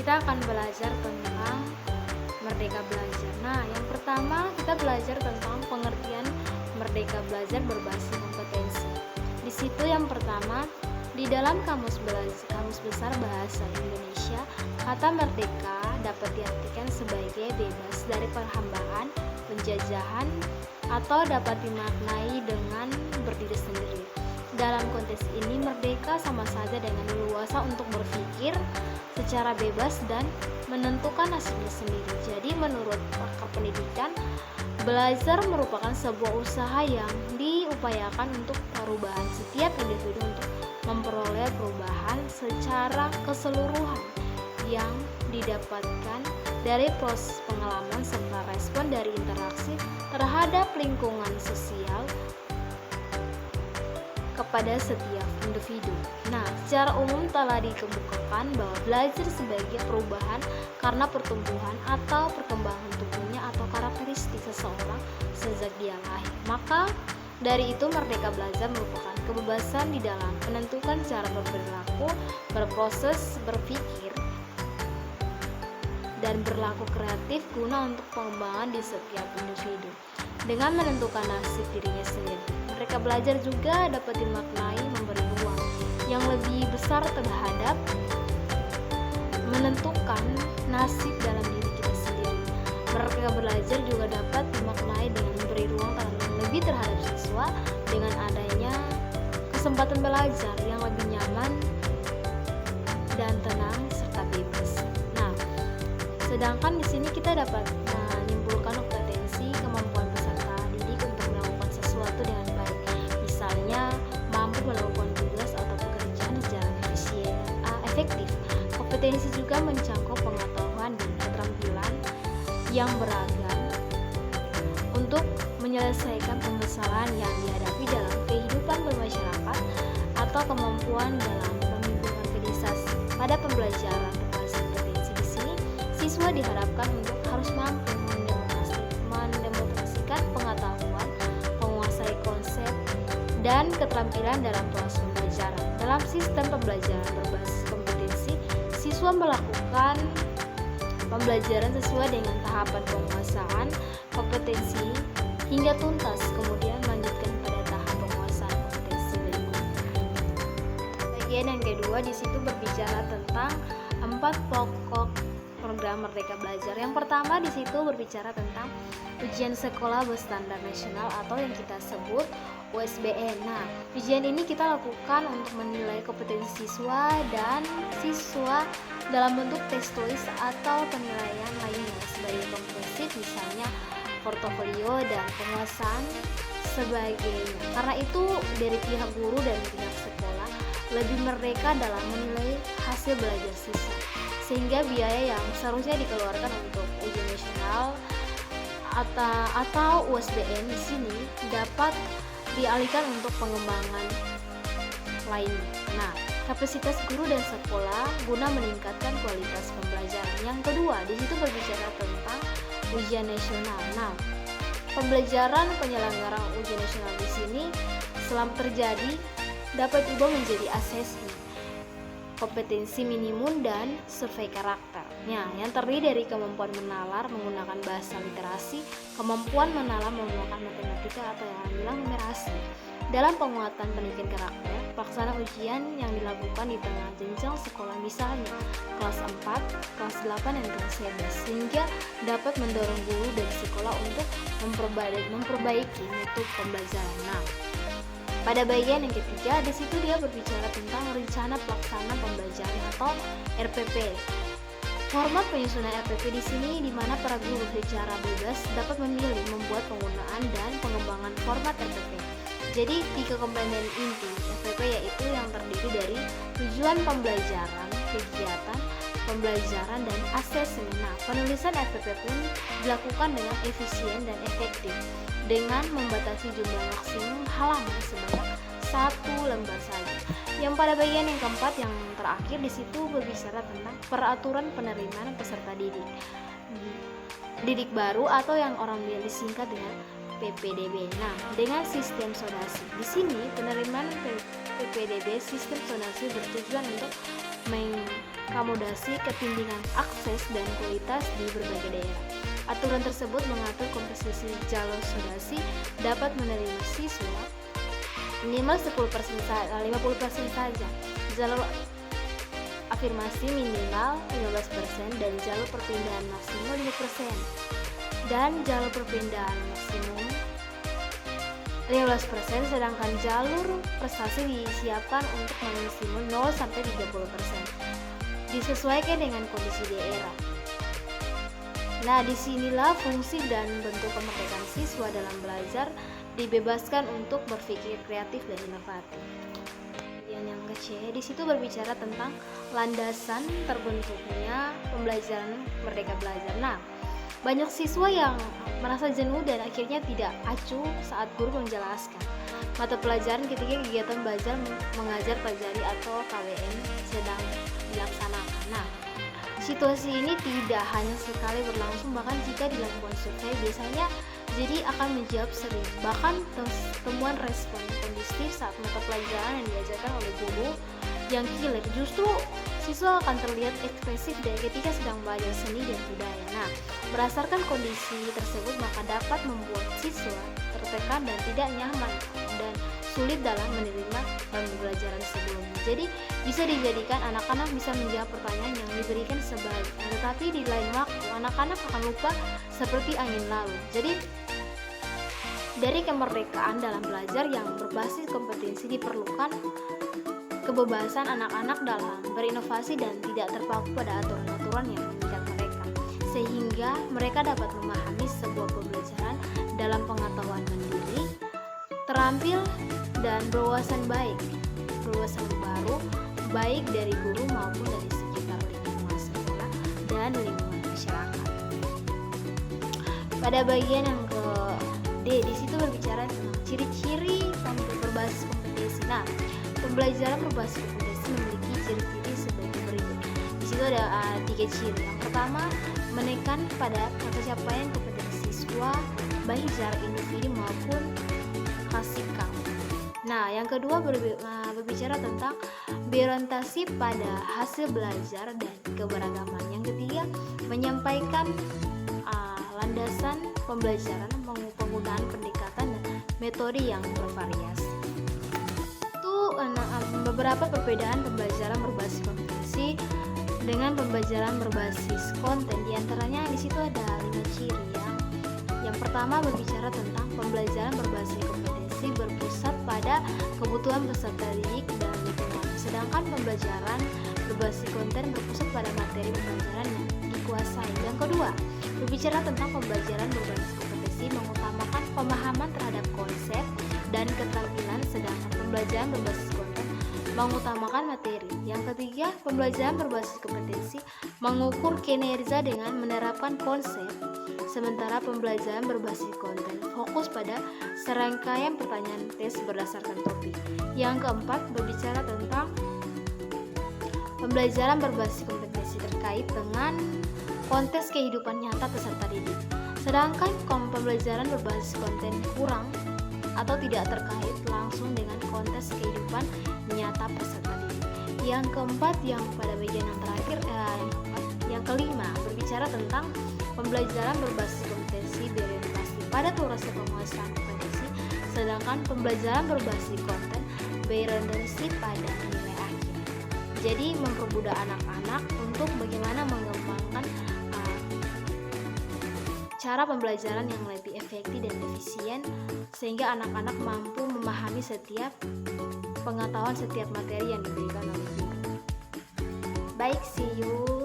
kita akan belajar tentang Merdeka Belajar. Nah, yang pertama kita belajar tentang pengertian Merdeka Belajar berbasis kompetensi. Di situ yang pertama, di dalam Kamus Besar Bahasa Indonesia, kata merdeka dapat diartikan sebagai bebas dari perhambaan, penjajahan, atau dapat dimaknai dengan berdiri sendiri. Dalam konteks ini, merdeka sama saja dengan leluasa untuk berpikir secara bebas dan menentukan nasibnya sendiri. Jadi menurut pakar pendidikan, belajar merupakan sebuah usaha yang diupayakan untuk perubahan setiap individu untuk memperoleh perubahan secara keseluruhan yang didapatkan dari proses pengalaman serta respon dari interaksi terhadap lingkungan sosial kepada setiap individu. Nah, secara umum telah dikemukakan bahwa belajar sebagai perubahan karena pertumbuhan atau perkembangan tubuhnya atau karakteristik seseorang sejak dia lahir. Maka dari itu merdeka belajar merupakan kebebasan di dalam menentukan cara berperilaku, berproses, berpikir, dan berlaku kreatif guna untuk pengembangan di setiap individu dengan menentukan nasib dirinya sendiri. Mereka belajar juga dapat dimaknai memberi ruang yang lebih besar terhadap menentukan nasib dalam diri kita sendiri. Mereka belajar juga dapat dimaknai dengan memberi ruang yang lebih terhadap siswa dengan adanya kesempatan belajar yang lebih nyaman dan tenang serta bebas. Nah, sedangkan di sini kita dapat menyimpulkan kompetensi kemampuan peserta didik untuk melakukan sesuatu dengan baik. Misalnya, mampu melakukan tugas atau pekerjaan secara efektif. Kompetensi juga mencakup pengetahuan dan keterampilan yang beragam untuk menyelesaikan permasalahan yang dihadapi dalam kehidupan bermasyarakat atau kemampuan dalam memimpin organisasi. Pada pembelajaran berbasis kompetensi di sini, siswa diharapkan untuk harus mampu mendemonstrasikan pengetahuan, menguasai konsep, dan keterampilan dalam proses pembelajaran. Dalam sistem pembelajaran berbasis kompetensi, siswa melakukan pembelajaran sesuai dengan tahapan penguasaan kompetensi hingga tuntas, kemudian melanjutkan pada tahap penguasaan kompetensi berikutnya. Bagian yang kedua di situ berbicara tentang 4 pokok program Merdeka Belajar. Yang pertama di situ berbicara tentang ujian sekolah berstandar nasional atau yang kita sebut USBN. Nah, ujian ini kita lakukan untuk menilai kompetensi siswa dan siswa dalam bentuk tes tulis atau penilaian lainnya sebagai komprehensif, misalnya portofolio dan penguasaan sebagainya. Karena itu dari pihak guru dan pihak sekolah lebih merdeka dalam menilai hasil belajar siswa, sehingga biaya yang seharusnya dikeluarkan untuk ujian nasional atau USBN di sini dapat dialihkan untuk pengembangan lainnya. Nah, kapasitas guru dan sekolah guna meningkatkan kualitas pembelajaran. Yang kedua, di situ berbicara tentang ujian nasional. Nah, pembelajaran penyelenggaraan ujian nasional di sini selama terjadi dapat juga menjadi asesmen kompetensi minimum dan survei karakter. Yang terdiri dari kemampuan menalar menggunakan bahasa literasi, kemampuan menalar menggunakan matematika atau yang bilang numerasi. Dalam penguatan pendidikan karakter, pelaksanaan ujian yang dilakukan di tengah jenjang sekolah misalnya kelas 4, kelas 8, dan kelas 11 sehingga dapat mendorong guru dan sekolah untuk memperbaiki metode pembelajaran. Nah, pada bagian yang ketiga, di situ dia berbicara tentang rencana pelaksanaan pembelajaran atau RPP. Format penyusunan RPP di sini di mana para guru secara bebas dapat memilih membuat penggunaan dan pengembangan format RPP. Jadi 3 komponen inti RPP yaitu yang terdiri dari tujuan pembelajaran, kegiatan pembelajaran, dan asesmen. Nah, penulisan RPP pun dilakukan dengan efisien dan efektif dengan membatasi jumlah maksimum halaman sebanyak 1 lembar saja. Yang pada bagian yang keempat yang terakhir di situ berbicara tentang peraturan penerimaan peserta didik baru atau yang orang biasa disingkat dengan PPDB. Nah, dengan sistem zonasi. Di sini penerimaan PPDB sistem zonasi bertujuan untuk mengakomodasi ketimpangan akses dan kualitas di berbagai daerah. Aturan tersebut mengatur komposisi jalur zonasi dapat menerima siswa minimal 50% saja, jalur afirmasi minimal 15% dan jalur perpindahan maksimal 5%, dan jalur perpindahan maksimum 15%, sedangkan jalur prestasi disiapkan untuk maksimal 0-30%. Disesuaikan dengan kondisi daerah. Nah, disinilah fungsi dan bentuk kemerdekaan siswa dalam belajar dibebaskan untuk berpikir kreatif dan inovatif. Yang ke-C, di situ berbicara tentang landasan terbentuknya pembelajaran merdeka belajar. Nah, banyak siswa yang merasa jenuh dan akhirnya tidak acuh saat guru menjelaskan mata pelajaran ketika kegiatan belajar mengajar pelajari atau KWN sedang dilaksanakan. Nah, situasi ini tidak hanya sekali berlangsung, bahkan jika dilakukan survei biasanya jadi akan menjawab sering. Bahkan temuan respon kondusif saat mata pelajaran yang diajarkan oleh guru yang killer, justru siswa akan terlihat ekspresif dan ketika sedang belajar seni dan budaya. Nah, berdasarkan kondisi tersebut maka dapat membuat siswa tertekan dan tidak nyaman dan sulit dalam menerima pembelajaran sebelumnya. Jadi bisa dijadikan anak-anak bisa menjawab pertanyaan yang diberikan sebaliknya, tetapi di lain waktu anak-anak akan lupa seperti angin lalu. Jadi dari kemerdekaan dalam belajar yang berbasis kompetensi diperlukan kebebasan anak-anak dalam berinovasi dan tidak terpaku pada aturan-aturan yang mengikat mereka, sehingga mereka dapat memahami sebuah pembelajaran dalam pengetahuan mandiri, terampil dan berwawasan baru, baik dari guru maupun dari sekitar lingkungan sekolah dan lingkungan masyarakat. Pada bagian yang ke-D, di situ berbicara tentang ciri-ciri berbasis kompetensi. Nah, pembelajaran berbasis kompetensi memiliki ciri-ciri sebagai berikut. Di situ ada 3 ciri. Yang pertama, menekan pada pencapaian kompetensi siswa baik secara individu maupun klasikal. Nah, yang kedua berbicara tentang berorientasi pada hasil belajar dan keberagaman. Yang ketiga, menyampaikan landasan pembelajaran penggunaan pendekatan dan metode yang bervariasi. Beberapa perbedaan pembelajaran berbasis kompetensi dengan pembelajaran berbasis konten. Di antaranya di situ ada 5 ciri ya. Yang pertama berbicara tentang pembelajaran berbasis kompetensi berpusat pada kebutuhan peserta didik dan lingkungan. Sedangkan pembelajaran berbasis konten berpusat pada materi pembelajaran yang dikuasai. Yang kedua, berbicara tentang pembelajaran berbasis kompetensi mengutamakan pemahaman terhadap konsep dan keterampilan, sedangkan pembelajaran berbasis konten mengutamakan materi. Yang ketiga, pembelajaran berbasis kompetensi mengukur kinerja dengan menerapkan konsep, sementara pembelajaran berbasis konten fokus pada serangkaian pertanyaan tes berdasarkan topik. Yang keempat, berbicara tentang pembelajaran berbasis kompetensi terkait dengan konteks kehidupan nyata peserta didik. Sedangkan pembelajaran berbasis konten kurang atau tidak terkait langsung dengan konteks kehidupan nyata peserta didik. Yang keempat, yang pada bagian yang terakhir, yang kelima, berbicara tentang pembelajaran berbasis kompetensi berorientasi pada proses penguasaan kompetensi, sedangkan pembelajaran berbasis konten berorientasi pada nilai akhir. Jadi mempermudah anak-anak untuk bagaimana mengembangkan cara pembelajaran yang lebih efektif dan efisien, sehingga anak-anak mampu memahami setiap pengetahuan setiap materi yang diberikan oleh guru. Baik, see you.